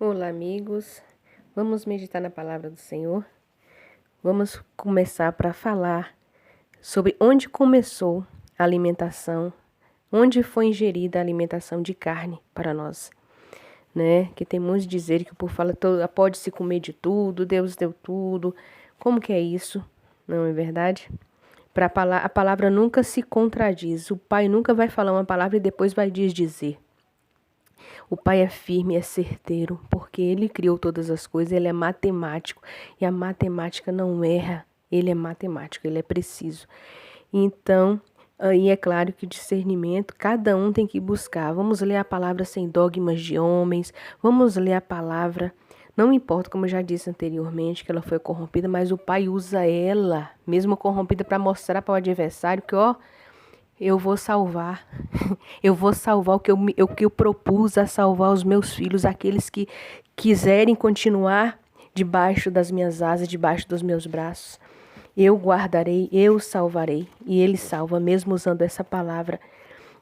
Olá, amigos. Vamos meditar na palavra do Senhor. Vamos começar para falar sobre onde começou a alimentação, onde foi ingerida a alimentação de carne para nós, né? Que tem muitos dizer que o povo fala pode-se comer de tudo, Deus deu tudo. Como que é isso? Não é verdade? A palavra nunca se contradiz. O Pai nunca vai falar uma palavra e depois vai desdizer. O Pai é firme, é certeiro, porque Ele criou todas as coisas, Ele é matemático, e a matemática não erra, Ele é matemático, Ele é preciso. Então, aí é claro que o discernimento, cada um tem que buscar. Vamos ler a palavra sem dogmas de homens, vamos ler a palavra, não importa, como eu já disse anteriormente, que ela foi corrompida, mas o Pai usa ela, mesmo corrompida, para mostrar para o adversário que, eu vou salvar. Eu vou salvar o que eu propus a salvar os meus filhos, aqueles que quiserem continuar debaixo das minhas asas, debaixo dos meus braços. Eu guardarei, eu salvarei. E ele salva, mesmo usando essa palavra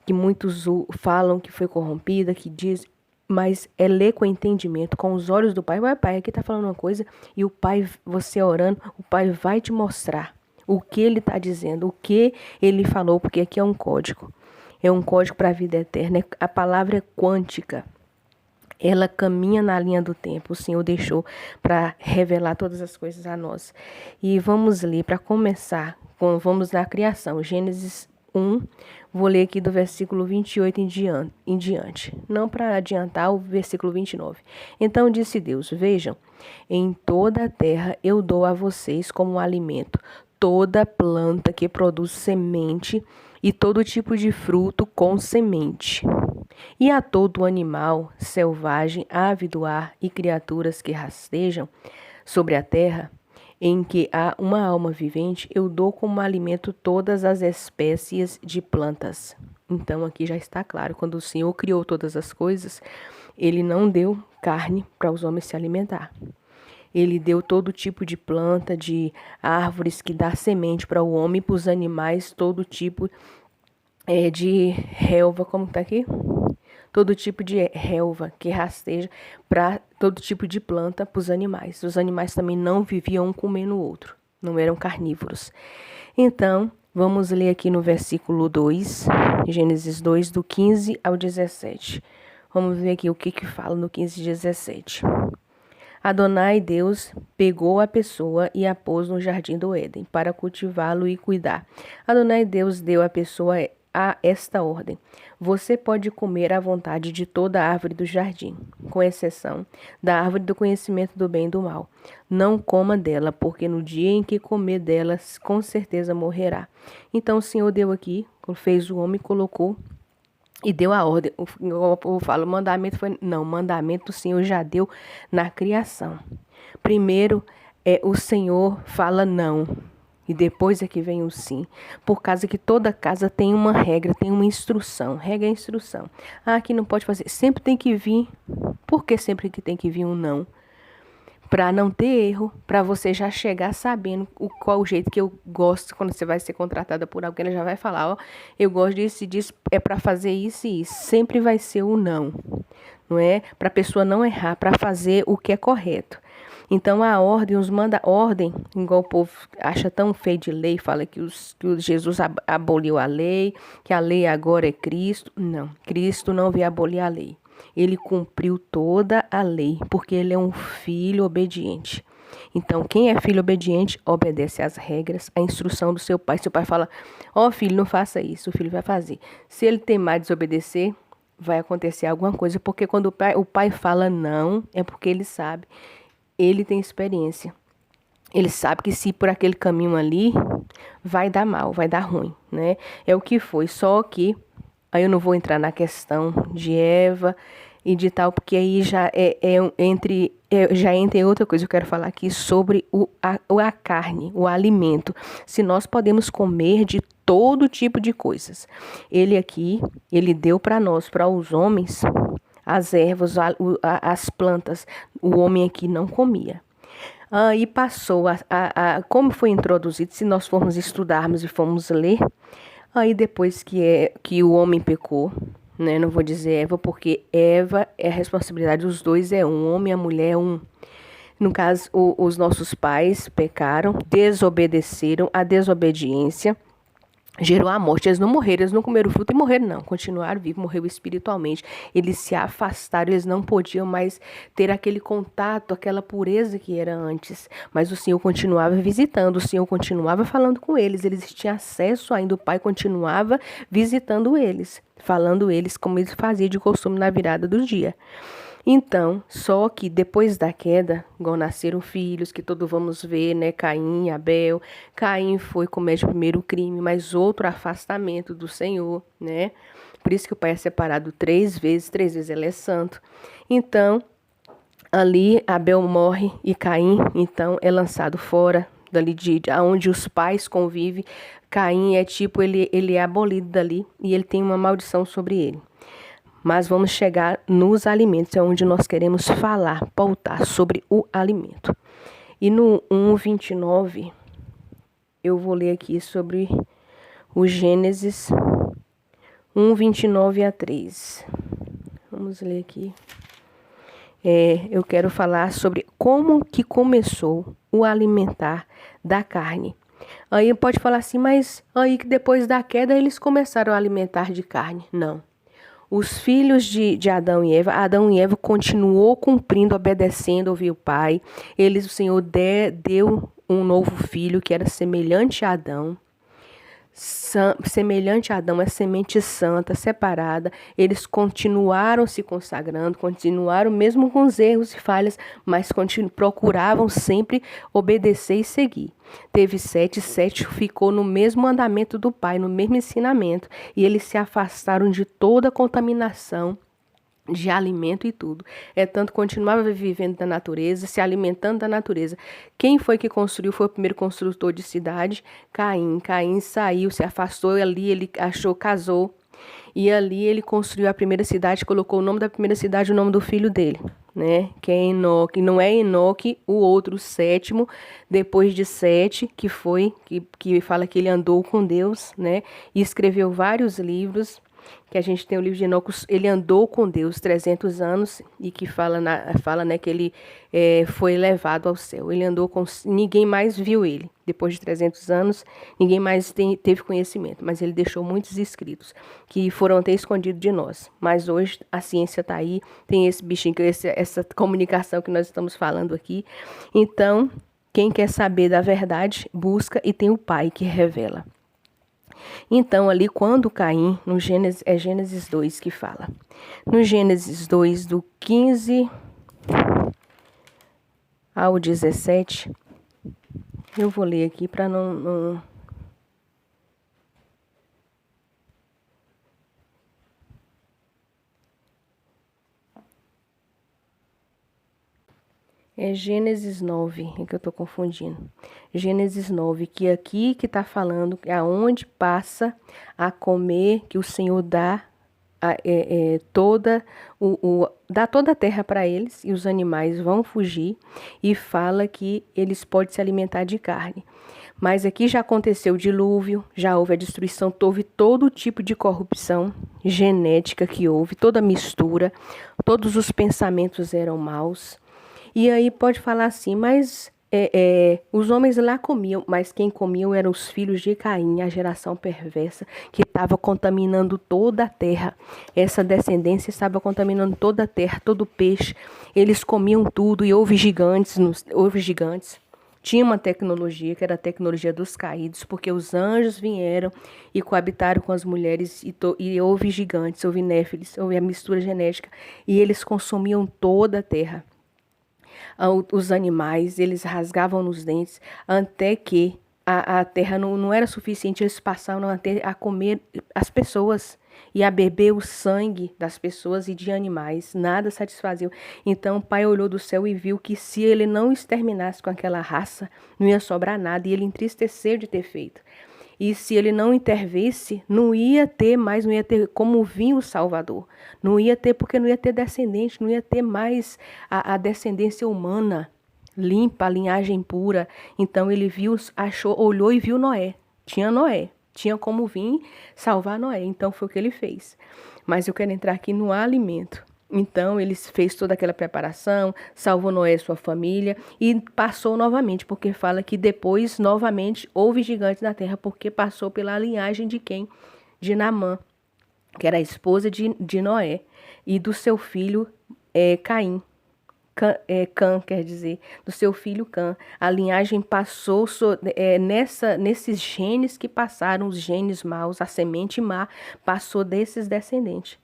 que muitos falam que foi corrompida, que diz, mas é ler com entendimento, com os olhos do Pai. Vai, Pai, aqui está falando uma coisa e o Pai, você orando, o Pai vai te mostrar o que ele está dizendo, o que ele falou, porque aqui é um código. É um código para a vida eterna. A palavra é quântica. Ela caminha na linha do tempo. O Senhor deixou para revelar todas as coisas a nós. E vamos ler, para começar, vamos na criação. Gênesis 1, vou ler aqui do versículo 28 em diante. Não para adiantar o versículo 29. Então disse Deus, vejam, em toda a terra eu dou a vocês como alimento toda planta que produz semente e todo tipo de fruto com semente. E a todo animal selvagem, ave do ar e criaturas que rastejam sobre a terra, em que há uma alma vivente, eu dou como alimento todas as espécies de plantas. Então aqui já está claro, quando o Senhor criou todas as coisas, ele não deu carne para os homens se alimentar. Ele deu todo tipo de planta, de árvores que dá semente para o homem e para os animais, todo tipo de relva, como está aqui? Todo tipo de relva que rasteja para todo tipo de planta para os animais. Os animais também não viviam um comendo o outro, não eram carnívoros. Então, vamos ler aqui no versículo 2, Gênesis 2, do 15 ao 17. Vamos ver aqui o que fala no 15 e 17. Adonai Deus pegou a pessoa e a pôs no jardim do Éden para cultivá-lo e cuidar. Adonai Deus deu à pessoa a esta ordem: você pode comer à vontade de toda a árvore do jardim, com exceção da árvore do conhecimento do bem e do mal. Não coma dela, porque no dia em que comer dela, com certeza morrerá. Então o Senhor deu aqui, fez o homem, colocou e deu a ordem. Eu falo, o mandamento foi... Não, o mandamento o Senhor já deu na criação. Primeiro, o Senhor fala não. E depois é que vem o sim. Por causa que toda casa tem uma regra, tem uma instrução. Regra é instrução. Ah, aqui não pode fazer. Sempre tem que vir. Por que sempre que tem que vir um não? Para não ter erro, para você já chegar sabendo qual o jeito que eu gosto. Quando você vai ser contratada por alguém, ela já vai falar, eu gosto disso e disso, é para fazer isso e isso. Sempre vai ser o não, não é? Para a pessoa não errar, para fazer o que é correto. Então a ordem, ordem, igual o povo acha tão feio de lei, fala que Jesus aboliu a lei, que a lei agora é Cristo. Não, Cristo não veio abolir a lei. Ele cumpriu toda a lei, porque ele é um filho obediente. Então, quem é filho obediente, obedece às regras, à instrução do seu pai. Seu pai fala, filho, não faça isso, o filho vai fazer. Se ele teimar desobedecer, vai acontecer alguma coisa, porque quando o pai fala não, é porque ele sabe, ele tem experiência. Ele sabe que se por aquele caminho ali, vai dar mal, vai dar ruim, né? É o que foi, só que... Aí eu não vou entrar na questão de Eva e de tal, porque aí já já entra em outra coisa. Eu quero falar aqui sobre a carne, o alimento. Se nós podemos comer de todo tipo de coisas. Ele deu para nós, para os homens, as ervas, as plantas. O homem aqui não comia. E passou como foi introduzido, se nós formos estudarmos e formos ler... Aí depois que o homem pecou, né? Não vou dizer Eva, porque Eva é a responsabilidade dos dois, é um. O homem e a mulher é um. No caso, os nossos pais pecaram, desobedeceram, a desobediência gerou a morte. Eles não morreram, eles não comeram fruto e morreram, não. Continuaram vivos, morreram espiritualmente. Eles se afastaram, eles não podiam mais ter aquele contato, aquela pureza que era antes. Mas o Senhor continuava visitando, o Senhor continuava falando com eles. Eles tinham acesso ainda, o Pai continuava visitando eles, falando eles como eles faziam de costume na virada do dia. Então, só que depois da queda, igual nasceram filhos, que todos vamos ver, né? Caim, Abel. Caim foi cometer o primeiro crime, mas outro afastamento do Senhor, né? Por isso que o pai é separado 3 vezes ele é santo. Então, ali Abel morre e Caim, então, é lançado fora dali onde os pais convivem. Caim é tipo, ele é abolido dali e ele tem uma maldição sobre ele. Mas vamos chegar nos alimentos, é onde nós queremos falar, pautar sobre o alimento. E no 1:29, eu vou ler aqui sobre o Gênesis 1:29-3. Vamos ler aqui. Eu quero falar sobre como que começou o alimentar da carne. Aí pode falar assim, mas aí que depois da queda eles começaram a alimentar de carne. Não. Os filhos de Adão e Eva continuou cumprindo, obedecendo, ouviu o pai. O Senhor deu um novo filho que era semelhante a Adão. Semelhante a Adão, é semente santa, separada. Eles continuaram se consagrando, continuaram mesmo com os erros e falhas, mas procuravam sempre obedecer e seguir. Teve 7 ficou no mesmo andamento do pai, no mesmo ensinamento, e eles se afastaram de toda contaminação de alimento e tudo. Tanto continuava vivendo da natureza, se alimentando da natureza. Quem foi que construiu? Foi o primeiro construtor de cidade, Caim. Caim saiu, se afastou, ali ele casou. E ali ele construiu a primeira cidade, colocou o nome da primeira cidade, o nome do filho dele, né? Que é Enoque. Não é Enoque, o outro, o 7º, depois de 7, que fala que ele andou com Deus, né? E escreveu vários livros. Que a gente tem o livro de Enoque, ele andou com Deus 300 anos e que fala né, que ele foi levado ao céu. Ele andou com... Ninguém mais viu ele. Depois de 300 anos, ninguém mais teve conhecimento. Mas ele deixou muitos escritos que foram até escondidos de nós. Mas hoje a ciência está aí, tem esse bichinho, essa comunicação que nós estamos falando aqui. Então, quem quer saber da verdade, busca e tem o Pai que revela. Então, ali quando Caim, no Gênesis, é Gênesis 2 que fala. No Gênesis 2, do 15 ao 17, eu vou ler aqui para não... É Gênesis 9, é que eu estou confundindo. Gênesis 9, que aqui que está falando, é aonde passa a comer, que o Senhor dá dá toda a terra para eles, e os animais vão fugir, e fala que eles podem se alimentar de carne. Mas aqui já aconteceu o dilúvio, já houve a destruição, houve todo tipo de corrupção genética que houve, toda mistura, todos os pensamentos eram maus. E aí pode falar assim, mas os homens lá comiam, mas quem comiam eram os filhos de Caim, a geração perversa, que estava contaminando toda a terra. Essa descendência estava contaminando toda a terra, todo o peixe. Eles comiam tudo e houve gigantes. Tinha uma tecnologia, que era a tecnologia dos caídos, porque os anjos vieram e coabitaram com as mulheres, e houve gigantes, houve néfilis, houve a mistura genética, e eles consumiam toda a terra. Os animais, eles rasgavam nos dentes, até que a terra não era suficiente, eles passaram a comer as pessoas e a beber o sangue das pessoas e de animais, nada satisfazia. Então o pai olhou do céu e viu que se ele não exterminasse com aquela raça, não ia sobrar nada, e ele entristeceu de ter feito. E se ele não intervisse, não ia ter como vir o Salvador. Não ia ter, porque não ia ter descendente, não ia ter mais a descendência humana limpa, a linhagem pura. Então ele olhou e viu Noé. Tinha Noé, tinha como vir salvar Noé. Então foi o que ele fez. Mas eu quero entrar aqui no alimento. Então, ele fez toda aquela preparação, salvou Noé e sua família e passou novamente, porque fala que depois, novamente, houve gigantes na terra, porque passou pela linhagem de quem? De Naamã, que era a esposa de Noé, e do seu filho Caim. Cã, quer dizer, do seu filho Cã. A linhagem passou nesses genes que passaram, os genes maus, a semente má, passou desses descendentes.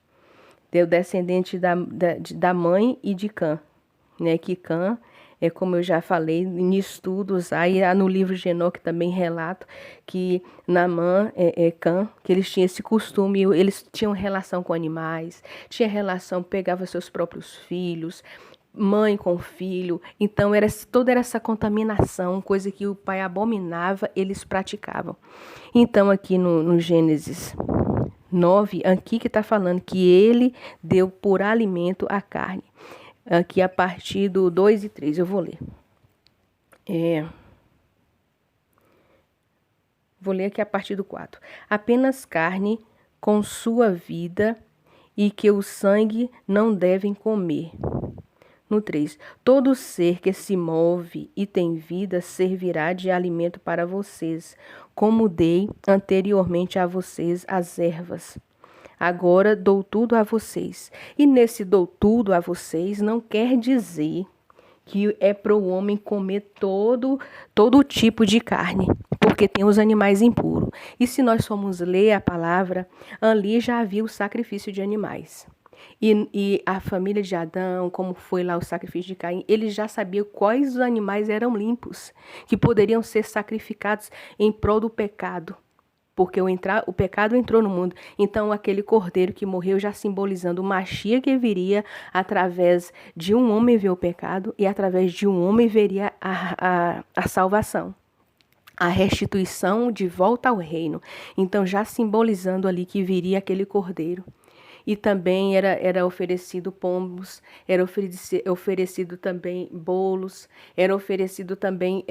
Deu descendente da mãe e de Cã, né? Que Cã, como eu já falei em estudos, aí no livro de Enoque também relato que Naamã, Cã, que eles tinham esse costume, eles tinham relação com animais, tinha relação, pegava seus próprios filhos, mãe com filho, então toda essa contaminação, coisa que o pai abominava, eles praticavam. Então aqui no Gênesis 9, aqui que está falando que ele deu por alimento a carne. Aqui a partir do 2 e 3, eu vou ler. Vou ler aqui a partir do 4. Apenas carne com sua vida e que o sangue não devem comer. No 3, todo ser que se move e tem vida servirá de alimento para vocês, como dei anteriormente a vocês as ervas. Agora dou tudo a vocês. E nesse dou tudo a vocês não quer dizer que é para o homem comer todo tipo de carne, porque tem os animais impuros. E se nós formos ler a palavra, ali já havia o sacrifício de animais. E a família de Adão, como foi lá o sacrifício de Caim, eles já sabiam quais os animais eram limpos, que poderiam ser sacrificados em prol do pecado, porque o pecado entrou no mundo. Então aquele cordeiro que morreu já simbolizando o Machia que viria através de um homem ver o pecado e através de um homem veria a salvação. A restituição de volta ao reino. Então já simbolizando ali que viria aquele cordeiro. E também era oferecido pombos, era oferecido também bolos, era oferecido também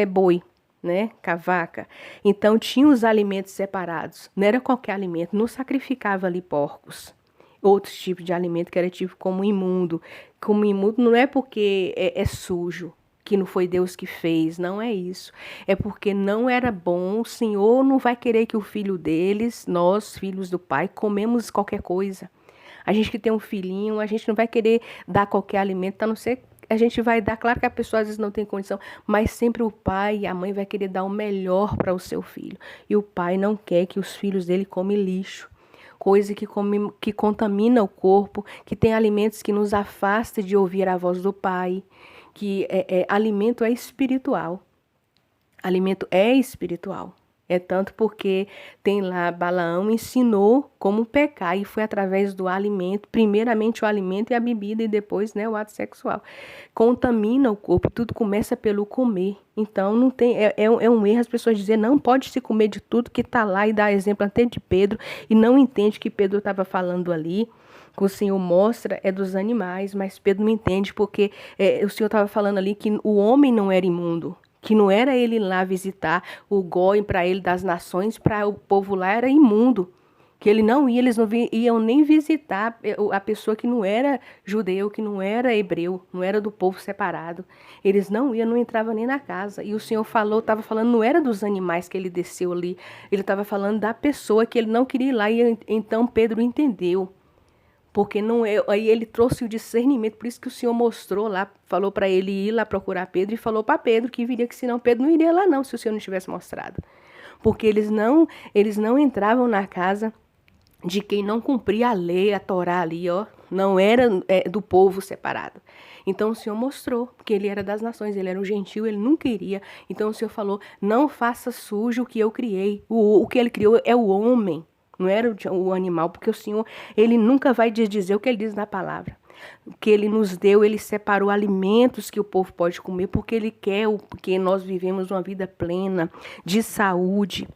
boi, né? Cavaca. Então tinha os alimentos separados, não era qualquer alimento, não sacrificava ali porcos. Outros tipos de alimento que era tipo como imundo. Como imundo não é porque é sujo, que não foi Deus que fez, não é isso. É porque não era bom, o Senhor não vai querer que o filho deles, nós, filhos do Pai, comemos qualquer coisa. A gente que tem um filhinho, a gente não vai querer dar qualquer alimento, a não ser a gente vai dar, claro que a pessoa às vezes não tem condição, mas sempre o pai e a mãe vai querer dar o melhor para o seu filho. E o pai não quer que os filhos dele comem lixo. Coisa que contamina o corpo, que tem alimentos que nos afasta de ouvir a voz do Pai, que alimento é espiritual. Alimento é espiritual. É tanto porque tem lá, Balaão ensinou como pecar e foi através do alimento, primeiramente o alimento e a bebida e depois, né, o ato sexual. Contamina o corpo, tudo começa pelo comer. Então não tem, é um erro as pessoas dizerem não pode se comer de tudo que está lá e dá exemplo até de Pedro e não entende que Pedro estava falando ali. Que o Senhor mostra é dos animais, mas Pedro não entende porque o Senhor estava falando ali que o homem não era imundo. Que não era ele ir lá visitar o Goi para ele das nações, para o povo lá era imundo. Que ele não ia, eles não iam nem visitar a pessoa que não era judeu, que não era hebreu, não era do povo separado. Eles não iam, não entravam nem na casa. E o Senhor estava falando, não era dos animais que ele desceu ali, ele estava falando da pessoa que ele não queria ir lá. E então Pedro entendeu. Porque não é, aí ele trouxe o discernimento, por isso que o Senhor mostrou lá, falou para ele ir lá procurar Pedro e falou para Pedro que viria, que senão Pedro não iria lá não, se o Senhor não tivesse mostrado. Porque eles não entravam na casa de quem não cumpria a lei, a Torá ali, ó, não era do povo separado. Então o Senhor mostrou, porque ele era das nações, ele era um gentil, ele não queria. Então o Senhor falou, não faça sujo o que eu criei, o que ele criou é o homem. Não era o animal, porque o Senhor, ele nunca vai dizer o que ele diz na palavra. O que ele nos deu, ele separou alimentos que o povo pode comer, porque ele quer, porque nós vivemos uma vida plena, de saúde,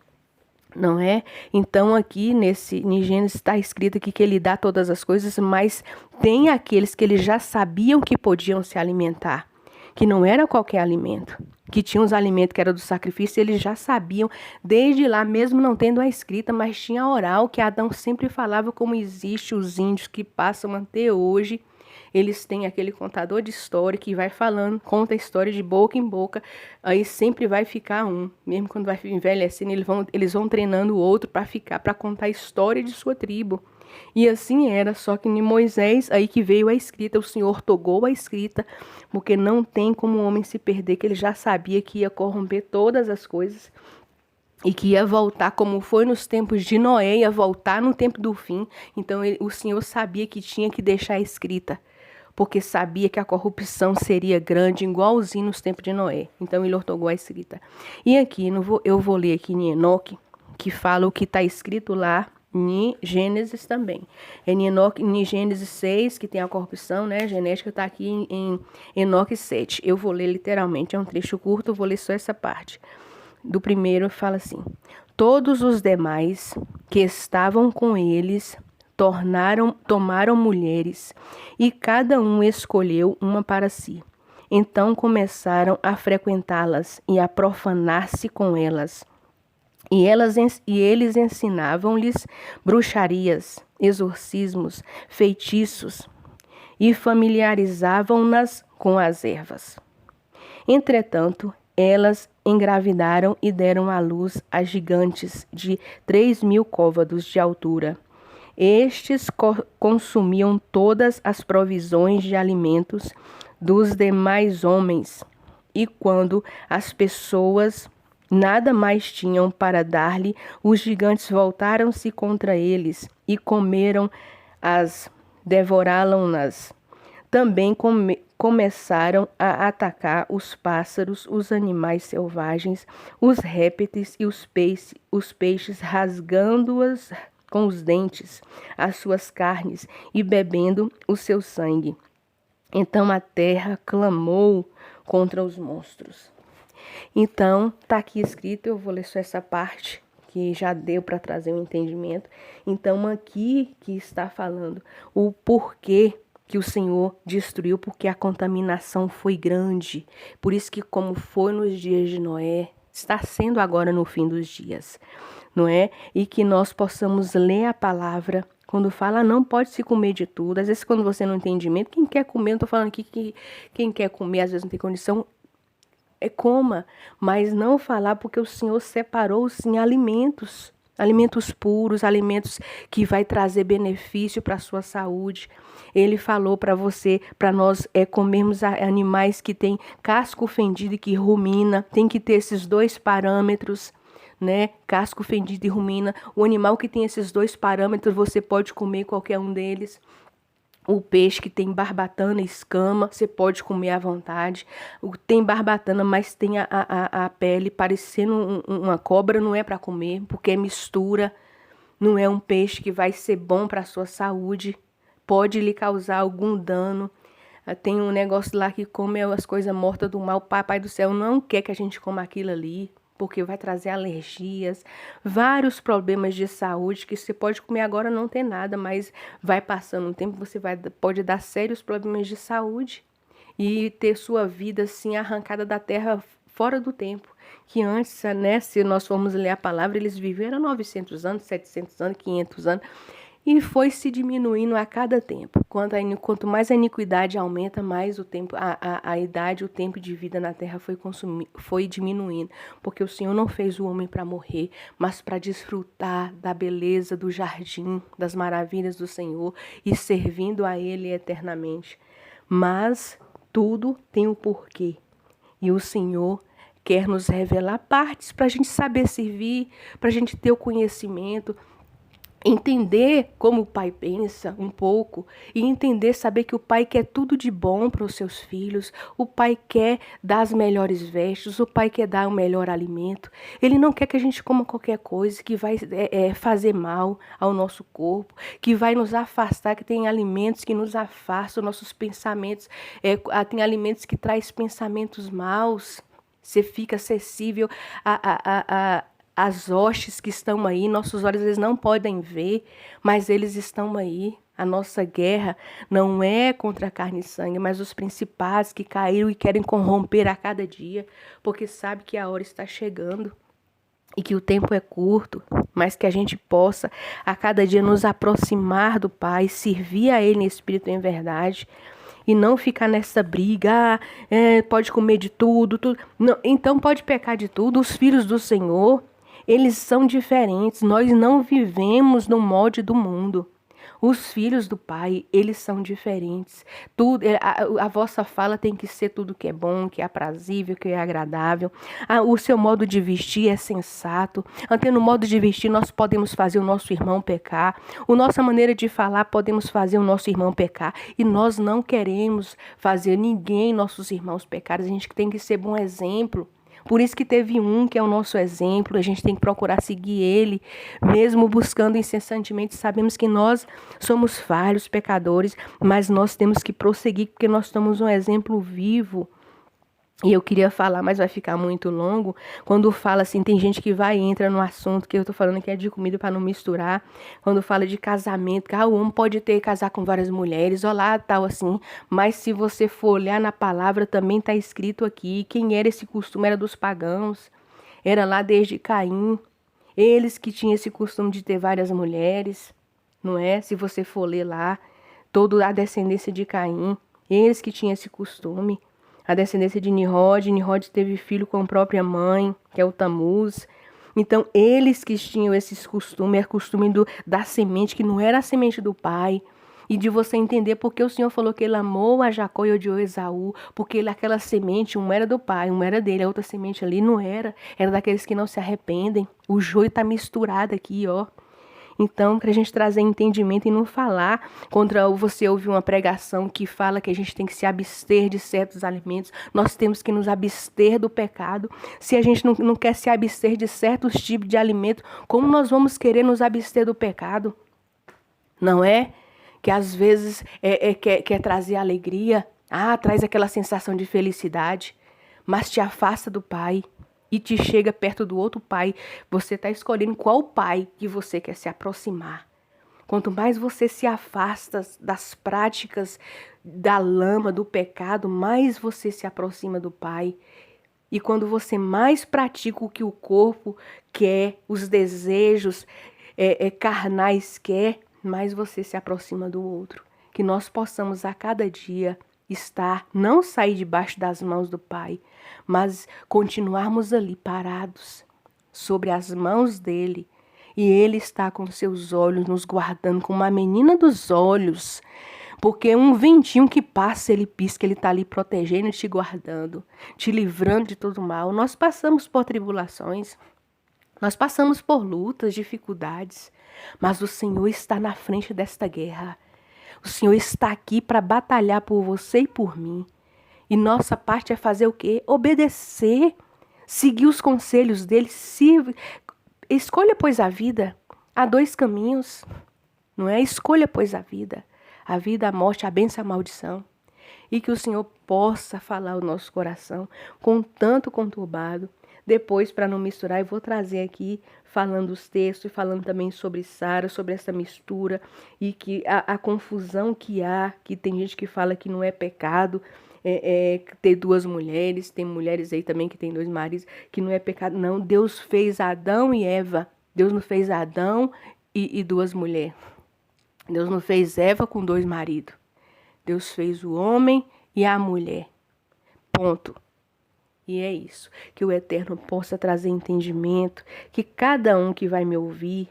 não é? Então aqui em Gênesis está escrito aqui que ele dá todas as coisas, mas tem aqueles que eles já sabiam que podiam se alimentar, que não era qualquer alimento, que tinha os alimentos que era do sacrifício, eles já sabiam, desde lá, mesmo não tendo a escrita, mas tinha a oral, que Adão sempre falava, como existe os índios que passam até hoje. Eles têm aquele contador de história que vai falando, conta a história de boca em boca, aí sempre vai ficar um. Mesmo quando vai envelhecendo, eles vão treinando o outro para ficar, para contar a história de sua tribo. E assim era, só que em Moisés, aí que veio a escrita, o Senhor togou a escrita, porque não tem como o homem se perder, que ele já sabia que ia corromper todas as coisas e que ia voltar como foi nos tempos de Noé, ia voltar no tempo do fim. Então o Senhor sabia que tinha que deixar escrita, porque sabia que a corrupção seria grande, igualzinho nos tempos de Noé. Então ele ortogou a escrita. E aqui, eu vou ler aqui em Enoque, que fala o que está escrito lá, em Gênesis também. Em Gênesis 6, que tem a corrupção, né? Genética está aqui em Enoque 7. Eu vou ler literalmente, é um trecho curto, eu vou ler só essa parte. Do primeiro fala assim: todos os demais que estavam com eles tomaram mulheres, e cada um escolheu uma para si. Então começaram a frequentá-las e a profanar-se com elas. E eles ensinavam-lhes bruxarias, exorcismos, feitiços, e familiarizavam-nas com as ervas. Entretanto, elas engravidaram e deram à luz a gigantes de 3.000 côvados de altura. Estes consumiam todas as provisões de alimentos dos demais homens, e quando as pessoas nada mais tinham para dar-lhe, os gigantes voltaram-se contra eles e devorá-las. Também começaram a atacar os pássaros, os animais selvagens, os répteis e os peixes, rasgando-as com os dentes, as suas carnes, e bebendo o seu sangue. Então a terra clamou contra os monstros. Então, está aqui escrito, eu vou ler só essa parte, que já deu para trazer um entendimento. Então, aqui que está falando o porquê que o Senhor destruiu, porque a contaminação foi grande. Por isso que, como foi nos dias de Noé, está sendo agora no fim dos dias, não é? E que nós possamos ler a palavra. Quando fala, não pode se comer de tudo. Às vezes, quando você não tem entendimento, quem quer comer, não estou falando aqui que quem quer comer, às vezes não tem condição, coma, mas não falar, porque o Senhor separou, sim, alimentos puros, alimentos que vai trazer benefício para a sua saúde. Ele falou para você, para nós comermos animais que têm casco fendido e que rumina, tem que ter esses dois parâmetros, né? Casco fendido e rumina. O animal que tem esses dois parâmetros, você pode comer qualquer um deles. O peixe que tem barbatana e escama, você pode comer à vontade. Tem barbatana, mas tem a pele parecendo uma cobra, não é para comer, porque é mistura. Não é um peixe que vai ser bom para a sua saúde. Pode lhe causar algum dano. Tem um negócio lá que come as coisas mortas do mal. O Papai do Céu não quer que a gente coma aquilo ali, porque vai trazer alergias, vários problemas de saúde, que você pode comer agora, não tem nada, mas vai passando um tempo, pode dar sérios problemas de saúde e ter sua vida assim arrancada da terra fora do tempo. Que antes, né, se nós formos ler a palavra, eles viveram 900 anos, 700 anos, 500 anos, e foi se diminuindo a cada tempo. Quanto mais a iniquidade aumenta, mais o tempo, a idade, o tempo de vida na terra foi diminuindo. Porque o Senhor não fez o homem para morrer, mas para desfrutar da beleza do jardim, das maravilhas do Senhor e servindo a Ele eternamente. Mas tudo tem um porquê. E o Senhor quer nos revelar partes para a gente saber servir, para a gente ter o conhecimento, entender como o pai pensa um pouco e entender, saber que o pai quer tudo de bom para os seus filhos, o pai quer dar as melhores vestes, o pai quer dar o melhor alimento. Ele não quer que a gente coma qualquer coisa que vai fazer mal ao nosso corpo, que vai nos afastar, que tem alimentos que nos afastam nossos pensamentos, tem alimentos que traz pensamentos maus. Você fica acessível as hostes que estão aí, nossos olhos eles não podem ver, mas eles estão aí. A nossa guerra não é contra a carne e sangue, mas os principados que caíram e querem corromper a cada dia, porque sabe que a hora está chegando e que o tempo é curto, mas que a gente possa a cada dia nos aproximar do Pai, servir a Ele em espírito e em verdade, e não ficar nessa briga, pode comer de tudo, tudo. Não, então pode pecar de tudo. Os filhos do Senhor, eles são diferentes, nós não vivemos no molde do mundo. Os filhos do Pai, eles são diferentes. Tudo, a vossa fala tem que ser tudo que é bom, que é aprazível, que é agradável. O seu modo de vestir é sensato. Até no modo de vestir nós podemos fazer o nosso irmão pecar. A nossa maneira de falar podemos fazer o nosso irmão pecar. E nós não queremos fazer ninguém, nossos irmãos, pecarem. A gente tem que ser bom exemplo. Por isso que teve um que é o nosso exemplo, a gente tem que procurar seguir ele, mesmo buscando incessantemente. Sabemos que nós somos falhos, pecadores, mas nós temos que prosseguir, porque nós somos um exemplo vivo. E eu queria falar, mas vai ficar muito longo, quando fala assim, tem gente que vai e entra no assunto, que eu tô falando que é de comida para não misturar, quando fala de casamento, que o homem pode casar com várias mulheres, olá, tal assim, mas se você for olhar na palavra, também está escrito aqui, quem era esse costume era dos pagãos, era lá desde Caim, eles que tinham esse costume de ter várias mulheres, não é? Se você for ler lá, toda a descendência de Caim, eles que tinham esse costume. A descendência de Nimrod teve filho com a própria mãe, que é o Tamuz. Então, eles que tinham esses costumes, é costume da semente, que não era a semente do pai. E de você entender porque o Senhor falou que ele amou a Jacó e odiou Esaú, porque aquela semente, uma era do pai, uma era dele, a outra semente ali não era. Era daqueles que não se arrependem. O joio está misturado aqui, ó. Então, para a gente trazer entendimento e não falar contra você ouvir uma pregação que fala que a gente tem que se abster de certos alimentos, nós temos que nos abster do pecado. Se a gente não quer se abster de certos tipos de alimento, como nós vamos querer nos abster do pecado? Não é? Que às vezes quer trazer alegria, traz aquela sensação de felicidade, mas te afasta do Pai. E te chega perto do outro pai, você está escolhendo qual pai que você quer se aproximar. Quanto mais você se afasta das práticas da lama, do pecado, mais você se aproxima do Pai. E quando você mais pratica o que o corpo quer, os desejos carnais quer, mais você se aproxima do outro. Que nós possamos a cada dia não sair debaixo das mãos do Pai, mas continuarmos ali parados sobre as mãos dele, e ele está com seus olhos nos guardando como uma menina dos olhos, porque um ventinho que passa, ele pisca, ele está ali protegendo e te guardando, te livrando de todo mal. Nós passamos por tribulações, nós passamos por lutas, dificuldades, mas o Senhor está na frente desta guerra. O Senhor está aqui para batalhar por você e por mim. E nossa parte é fazer o quê? Obedecer, seguir os conselhos dele. Escolha, pois, a vida. Há dois caminhos, não é? Escolha, pois, a vida. A vida, a morte, a bênção, a maldição. E que o Senhor possa falar o nosso coração com tanto conturbado. Depois, para não misturar, eu vou trazer aqui, falando os textos, falando também sobre Sara, sobre essa mistura, e que a confusão que há, que tem gente que fala que não é pecado, ter duas mulheres, tem mulheres aí também que tem dois maridos, que não é pecado. Não, Deus fez Adão e Eva. Deus não fez Adão e duas mulheres. Deus não fez Eva com dois maridos. Deus fez o homem e a mulher. Ponto. E é isso, que o Eterno possa trazer entendimento, que cada um que vai me ouvir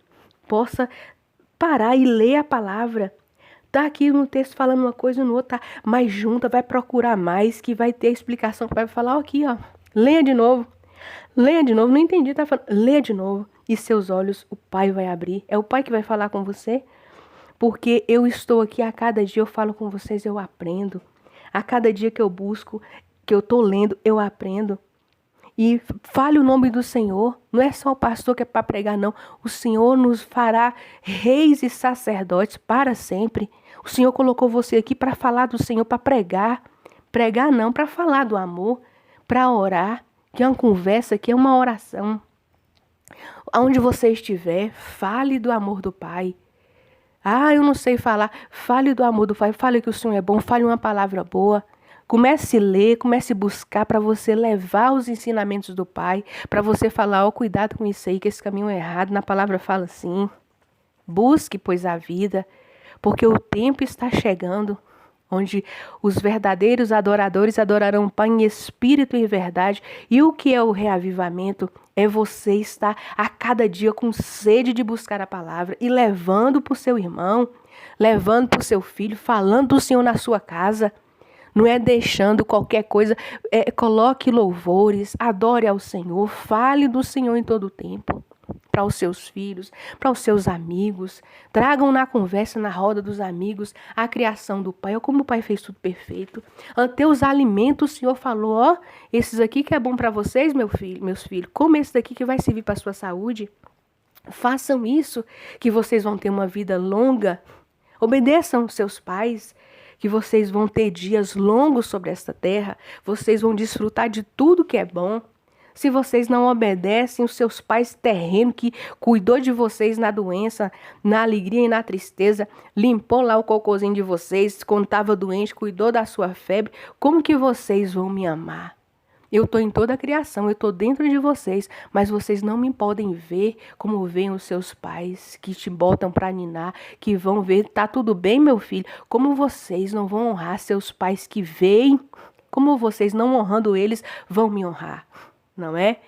possa parar e ler a palavra. Tá aqui no texto falando uma coisa no outro, tá mais junta, vai procurar mais, que vai ter explicação, vai falar aqui, ó, leia de novo, não entendi, tá falando, leia de novo, e seus olhos o Pai vai abrir, é o Pai que vai falar com você, porque eu estou aqui a cada dia, eu falo com vocês, eu aprendo, a cada dia que eu busco, que eu estou lendo, eu aprendo. E fale o nome do Senhor. Não é só o pastor que é para pregar, não. O Senhor nos fará reis e sacerdotes para sempre. O Senhor colocou você aqui para falar do Senhor, para pregar. Pregar não, para falar do amor, para orar, que é uma conversa, que é uma oração. Onde você estiver, fale do amor do Pai. Ah, eu não sei falar. Fale do amor do Pai, fale que o Senhor é bom, fale uma palavra boa. Comece a ler, comece a buscar para você levar os ensinamentos do Pai, para você falar, ó, cuidado com isso aí, que esse caminho é errado. Na palavra fala assim. Busque, pois, a vida, porque o tempo está chegando, onde os verdadeiros adoradores adorarão o Pai em espírito e em verdade. E o que é o reavivamento? É você estar a cada dia com sede de buscar a palavra e levando para o seu irmão, levando para o seu filho, falando do Senhor na sua casa. Não é deixando qualquer coisa. Coloque louvores, adore ao Senhor, fale do Senhor em todo o tempo. Para os seus filhos, para os seus amigos. Tragam na conversa, na roda dos amigos, a criação do Pai. Ou como o Pai fez tudo perfeito. Ante os alimentos, o Senhor falou, ó, esses aqui que é bom para vocês, meus filhos. Come esse daqui que vai servir para a sua saúde. Façam isso, que vocês vão ter uma vida longa. Obedeçam os seus pais, que vocês vão ter dias longos sobre esta terra. Vocês vão desfrutar de tudo que é bom. Se vocês não obedecem os seus pais terrenos que cuidou de vocês na doença, na alegria e na tristeza, limpou lá o cocôzinho de vocês, quando estava doente, cuidou da sua febre, como que vocês vão me amar? Eu estou em toda a criação, eu estou dentro de vocês, mas vocês não me podem ver como veem os seus pais, que te botam para ninar, que vão ver, tá tudo bem, meu filho? Como vocês não vão honrar seus pais que veem, como vocês não honrando eles, vão me honrar, não é?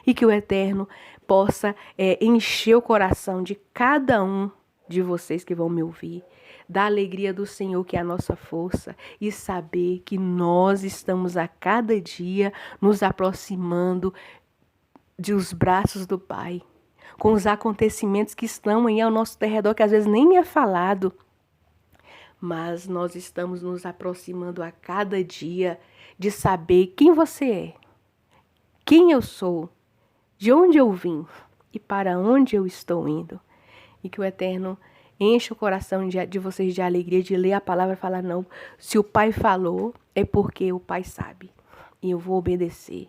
E que o Eterno possa encher o coração de cada um de vocês que vão me ouvir, da alegria do Senhor, que é a nossa força, e saber que nós estamos a cada dia nos aproximando dos braços do Pai, com os acontecimentos que estão aí ao nosso derredor, que às vezes nem é falado, mas nós estamos nos aproximando a cada dia de saber quem você é, quem eu sou, de onde eu vim e para onde eu estou indo. E que o Eterno enche o coração de vocês de alegria, de ler a palavra e falar, não, se o Pai falou, é porque o Pai sabe. E eu vou obedecer.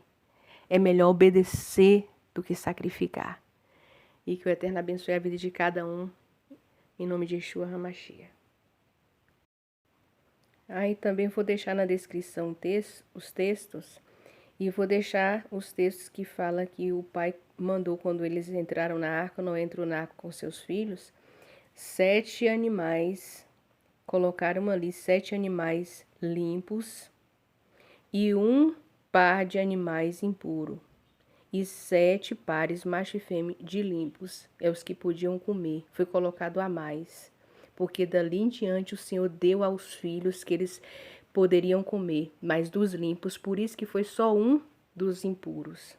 É melhor obedecer do que sacrificar. E que o Eterno abençoe a vida de cada um. Em nome de Yeshua HaMashiach. Aí também vou deixar na descrição os textos. E vou deixar os textos que falam que o Pai mandou quando eles entraram na arca, não entrou na arca com seus filhos, 7 animais, colocaram ali 7 animais limpos e um par de animais impuro. E 7 pares macho e fêmea de limpos, é os que podiam comer, foi colocado a mais. Porque dali em diante o Senhor deu aos filhos que eles poderiam comer, mas dos limpos, por isso que foi só um dos impuros.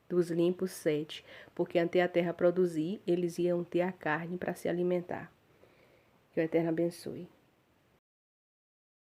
Dos limpos 7, porque até a terra produzir, eles iam ter a carne para se alimentar. Que o Eterno abençoe.